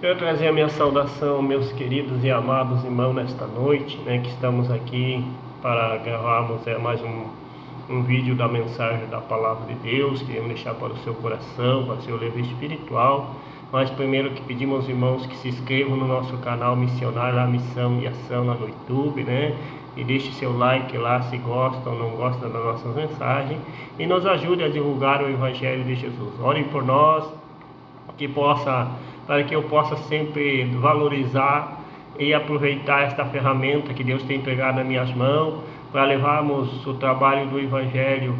Quero trazer a minha saudação, meus queridos e amados irmãos, nesta noite, que estamos aqui para gravarmos mais um vídeo da mensagem da Palavra de Deus. Queremos deixar para o seu coração, para o seu leve espiritual. Mas primeiro que pedimos aos irmãos que se inscrevam no nosso canal missionário, a Missão e Ação lá no YouTube, E deixe seu like lá se gosta ou não gosta da nossa mensagem. E nos ajude a divulgar o Evangelho de Jesus. Orem por nós, para que eu possa sempre valorizar e aproveitar esta ferramenta que Deus tem entregado nas minhas mãos, para levarmos o trabalho do Evangelho,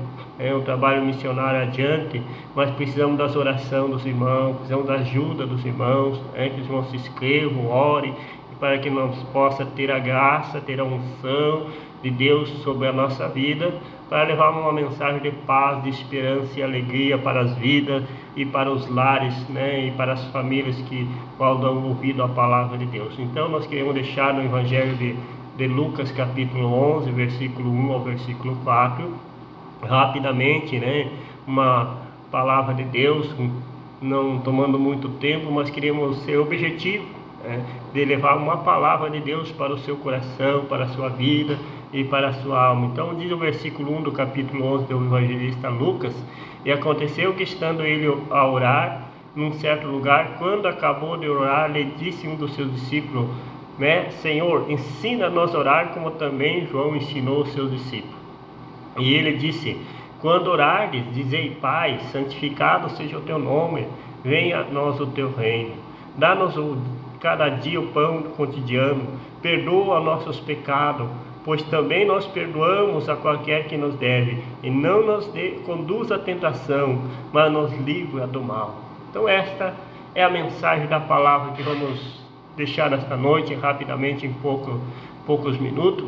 o trabalho missionário adiante. Mas precisamos das orações dos irmãos, precisamos da ajuda dos irmãos, que os irmãos se inscrevam, orem, para que nós possa ter a graça, ter a unção de Deus sobre a nossa vida, para levar uma mensagem de paz, de esperança e alegria para as vidas e para os lares, e para as famílias que dão ouvido à palavra de Deus. Então nós queremos deixar no Evangelho de Lucas capítulo 11, versículo 1 ao versículo 4, rapidamente, uma palavra de Deus, não tomando muito tempo, mas queremos ser objetivo, de levar uma palavra de Deus para o seu coração, para a sua vida e para a sua alma. Então diz o versículo 1 do capítulo 11 do evangelista Lucas: E aconteceu que, estando ele a orar num certo lugar, quando acabou de orar, lhe disse um dos seus discípulos: Senhor, ensina-nos a orar, como também João ensinou os seus discípulos. E ele disse: Quando orardes, dizei: Pai, santificado seja o teu nome, venha a nós o teu reino, dá-nos cada dia o pão cotidiano, perdoa nossos pecados, pois também nós perdoamos a qualquer que nos deve, e não nos conduz à tentação, mas nos livra do mal. Então esta é a mensagem da palavra que vamos deixar nesta noite, rapidamente, em poucos minutos,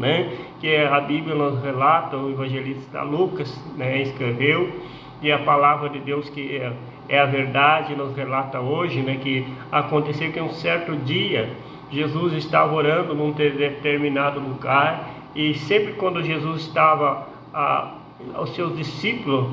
que a Bíblia nos relata, o evangelista Lucas, escreveu, e a palavra de Deus que é a verdade nos relata hoje, que aconteceu que um certo dia Jesus estava orando num determinado lugar, e sempre quando Jesus estava, os seus discípulos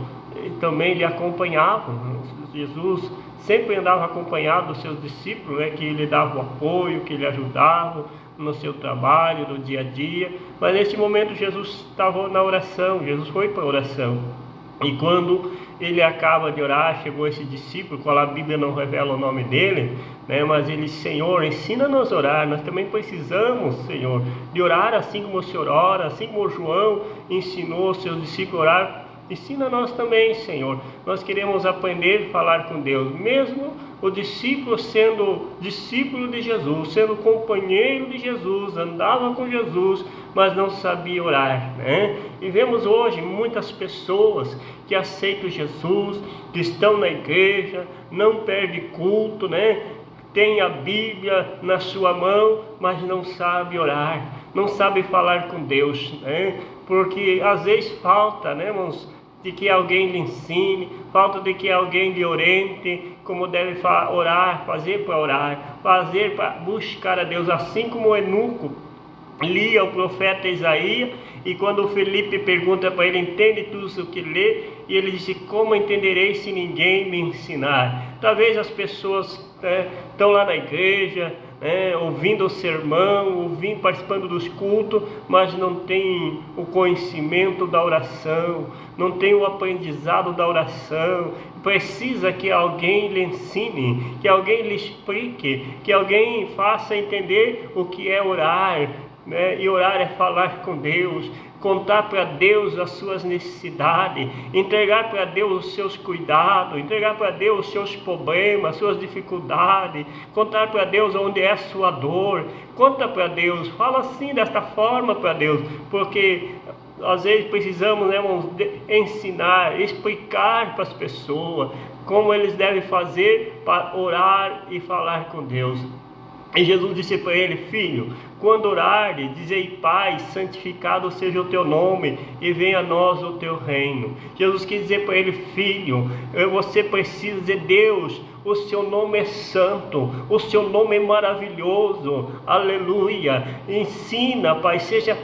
também lhe acompanhavam. Jesus sempre andava acompanhado dos seus discípulos, que lhe davam apoio, que lhe ajudavam no seu trabalho, no dia a dia. Mas nesse momento Jesus estava na oração, Jesus foi para a oração. E quando ele acaba de orar, chegou esse discípulo, qual a Bíblia não revela o nome dele, mas ele disse: Senhor, ensina-nos a orar. Nós também precisamos, Senhor, de orar assim como o Senhor ora, assim como João ensinou os seus discípulos a orar. Ensina nós também, Senhor. Nós queremos aprender a falar com Deus, mesmo o discípulo sendo discípulo de Jesus, sendo companheiro de Jesus, andava com Jesus, mas não sabia orar, E vemos hoje muitas pessoas que aceitam Jesus, que estão na igreja, não perdem culto, tem a Bíblia na sua mão, mas não sabe orar, não sabe falar com Deus, Porque às vezes falta, irmãos, de que alguém lhe ensine, falta de que alguém lhe oriente como deve orar, fazer para buscar a Deus, assim como o eunuco lia o profeta Isaías, e quando o Felipe pergunta para ele: entende tu o que lê? E ele disse: como entenderei se ninguém me ensinar? Talvez as pessoas estão lá na igreja, ouvindo o sermão, participando dos cultos, mas não tem o conhecimento da oração, não tem o aprendizado da oração. Precisa que alguém lhe ensine, que alguém lhe explique, que alguém faça entender o que é orar, E orar é falar com Deus, contar para Deus as suas necessidades, entregar para Deus os seus cuidados, entregar para Deus os seus problemas, as suas dificuldades, contar para Deus onde é a sua dor. Conta para Deus, fala assim, desta forma para Deus, porque às vezes precisamos, ensinar, explicar para as pessoas como eles devem fazer para orar e falar com Deus. E Jesus disse para ele: filho, quando orares, dizei: Pai, santificado seja o teu nome, e venha a nós o teu reino. Jesus quis dizer para ele: filho, você precisa dizer: Deus, o seu nome é santo, o seu nome é maravilhoso, aleluia. Ensina, Pai, seja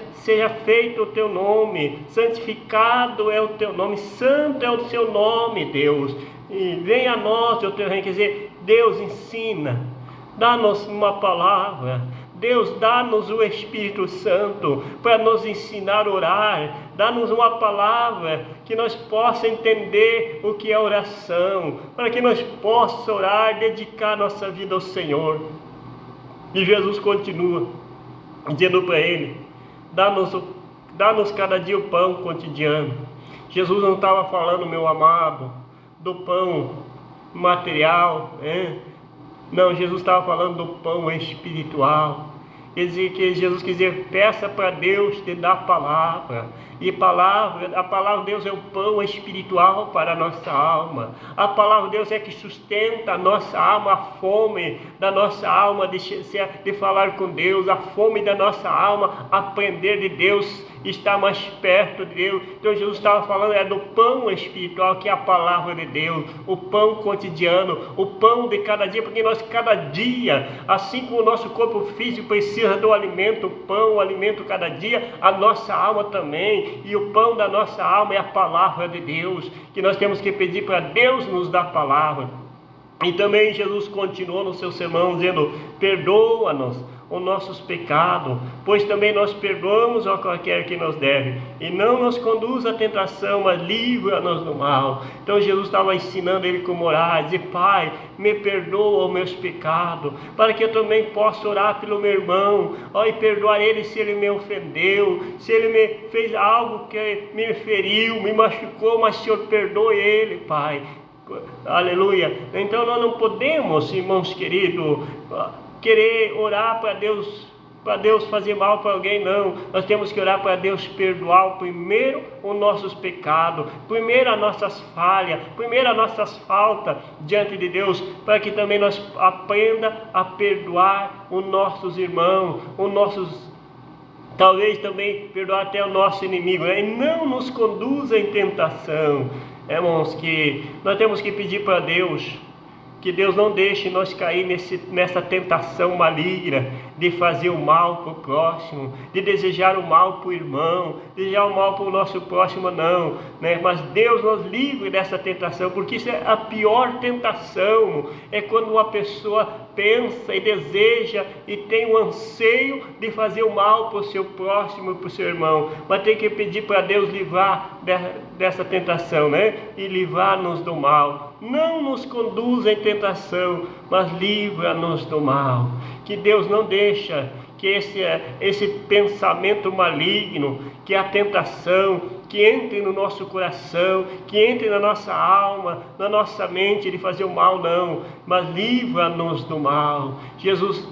feito o teu nome, santificado é o teu nome, santo é o seu nome, Deus, e venha a nós o teu reino. Quer dizer, Deus ensina, Dá-nos uma palavra. Deus, dá-nos o Espírito Santo para nos ensinar a orar. Dá-nos uma palavra que nós possa entender o que é oração, para que nós possa orar, dedicar nossa vida ao Senhor. E Jesus continua dizendo para ele: dá-nos cada dia o pão cotidiano. Jesus não estava falando, meu amado, do pão material, né? Não, Jesus estava falando do pão espiritual. Que Jesus quer dizer, peça para Deus te dar a palavra. E a palavra de Deus é o pão espiritual para a nossa alma. A palavra de Deus é que sustenta a nossa alma, a fome da nossa alma de falar com Deus, a fome da nossa alma, aprender de Deus, estar mais perto de Deus. Então Jesus estava falando do pão espiritual, que é a palavra de Deus, o pão cotidiano, o pão de cada dia, porque nós cada dia, assim como o nosso corpo físico precisa do alimento, o pão, o alimento cada dia, a nossa alma também. E o pão da nossa alma é a palavra de Deus, que nós temos que pedir para Deus nos dar a palavra. E também Jesus continuou no seu sermão dizendo: perdoa-nos os nossos pecados, pois também nós perdoamos a qualquer que nos deve, e não nos conduz à tentação, mas livra-nos do mal. Então Jesus estava ensinando ele como orar, dizer: Pai, me perdoa os meus pecados, para que eu também possa orar pelo meu irmão, e perdoar ele se ele me ofendeu, se ele me fez algo que me feriu, me machucou, mas Senhor, perdoe ele, Pai. Aleluia. Então nós não podemos, irmãos queridos, querer orar para Deus fazer mal para alguém, não. Nós temos que orar para Deus perdoar primeiro os nossos pecados, primeiro as nossas falhas, primeiro as nossas faltas diante de Deus, para que também nós aprenda a perdoar os nossos irmãos, talvez também perdoar até o nosso inimigo, né? E não nos conduza em tentação. Irmãos, que nós temos que pedir para Deus que Deus não deixe nós cair nessa tentação maligna de fazer o mal para o próximo, de desejar o mal para o irmão, desejar o mal para o nosso próximo, não, né? Mas Deus nos livre dessa tentação, porque isso é a pior tentação, é quando uma pessoa pensa e deseja e tem o anseio de fazer o mal para o seu próximo e para o seu irmão, mas tem que pedir para Deus livrar dessa tentação, né? E livrar-nos do mal. Não nos conduza em tentação, mas livra-nos do mal. Que Deus não deixa que esse pensamento maligno, que a tentação, que entre no nosso coração, que entre na nossa alma, na nossa mente de fazer o mal, não, mas livra-nos do mal. Jesus,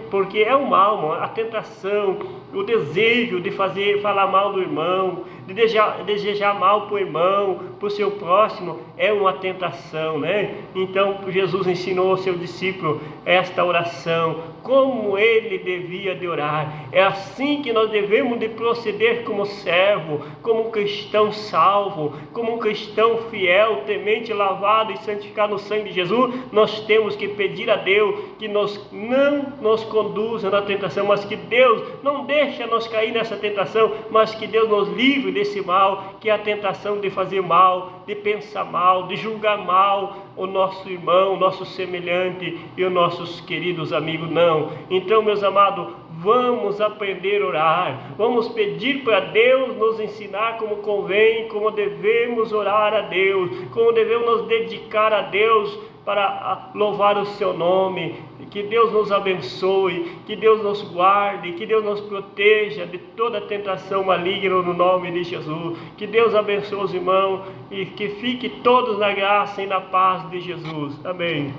porque é o mal, a tentação, o desejo de falar mal do irmão, de desejar mal para o irmão, para o seu próximo, é uma tentação, né? Então Jesus ensinou ao seu discípulo esta oração, como ele devia de orar. É assim que nós devemos de proceder como servo, como um cristão salvo, como um cristão fiel, temente, lavado e santificado no sangue de Jesus. Nós temos que pedir a Deus que não nos conduza na tentação, mas que Deus não deixe nós cair nessa tentação, mas que Deus nos livre desse mal, que é a tentação de fazer mal, de pensar mal, de julgar mal o nosso irmão, o nosso semelhante e os nossos queridos amigos, não. Então, meus amados, vamos aprender a orar, vamos pedir para Deus nos ensinar como convém, como devemos orar a Deus, como devemos nos dedicar a Deus para louvar o seu nome. Que Deus nos abençoe, que Deus nos guarde, que Deus nos proteja de toda tentação maligna no nome de Jesus. Que Deus abençoe os irmãos e que fique todos na graça e na paz de Jesus. Amém.